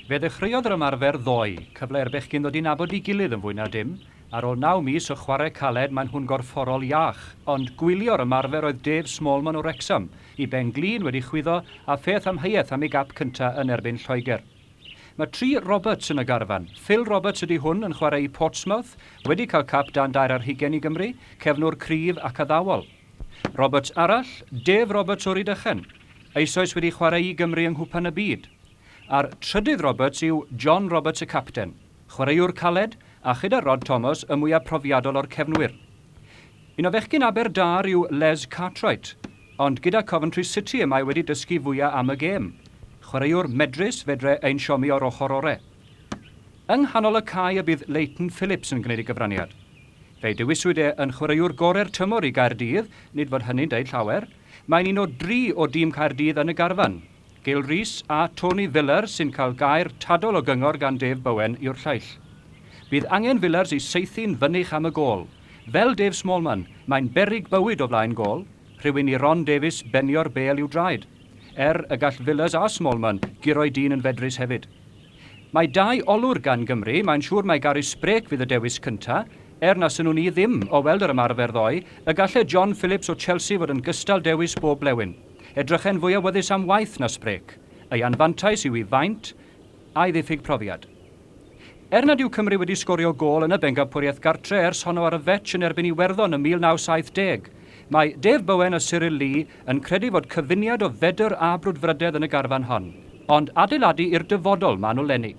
Fe ddechreuodd yr ymarfer ddoe, cyfle i'r bechgyn ddod i nabod i gilydd yn fwy na dim. Ar ôl 9 mis o chwarae caled, mae'n hwn gorfforol iach, ond gwylio'r ymarfer oedd Dave Smallman o Wrexham, i Ben Glyn wedi chwyddo a pheth amheuaeth am ei gap cyntaf yn erbyn Lloegr. Mae 3 Roberts yn y garfan. Phil Roberts ydy hwn yn chwarae i Portsmouth, wedi cael cap dan 2 ar 20 i Gymru, cefnwr cryf ac addawol. Roberts arall, Dave Roberts o Rhydychen, eisoes wedi chwarae i Gymru yng Nghwpan y Byd. A'r trydydd Roberts yw John Roberts y capten, chwaraewr caled a chyda Rod Thomas y mwyaf profiadol o'r cefnwyr. Un o fechgyn Aberdâr yw Les Cartwright, ond gyda Coventry City y mae wedi dysgu fwyaf am y gêm. Chwaraewr medrus fedre ein siomi o'r ochr ore. Yng nghanol y cae y bydd Leighton Phillips yn gwneud ei gyfraniad. Fe dewiswyd yn chwaraewr gorau'r tymor i Gaerdydd, nid fod hynny'n deud llawer. Mae'n un o 3 o dîm Caerdydd yn y garfan. Gail Rhys a Tony Villers sy'n cael gair tadol o gyngor gan Dave Bowen yw'r lleill. Bydd angen Villers i saethu'n fynych am y gôl. Fel Dave Smallman, mae'n berig bywyd o flaen gôl, rhywun i Ron Davies benio'r bêl i'w draed. Y gall Villers a Smallman guro'i dyn yn fedrus hefyd. Mae 2 olwr gan Gymru, mae'n siŵr mae Gary Sprake fydd y dewis cyntaf, na sy'n nhw'n i ddim o weld yr ymarfer ddoe, y gallai John Phillips o Chelsea fod yn gystal dewis bob blewyn. Edrychen fwy awyddus am waith na Sprake. Ei anfantais yw i faint a'i ddiffyg profiad. Nad yw Cymru wedi sgorio gôl yn y bengapwriaeth gartre ers honno ar y fetch yn erbyn Iwerddon ym 1970, mae Dave Bowen a Cyril Lee yn credu fod cyfuniad o fedr a brwdfrydedd yn y garfan hon, ond adeiladu i'r dyfodol maen nhw lenni.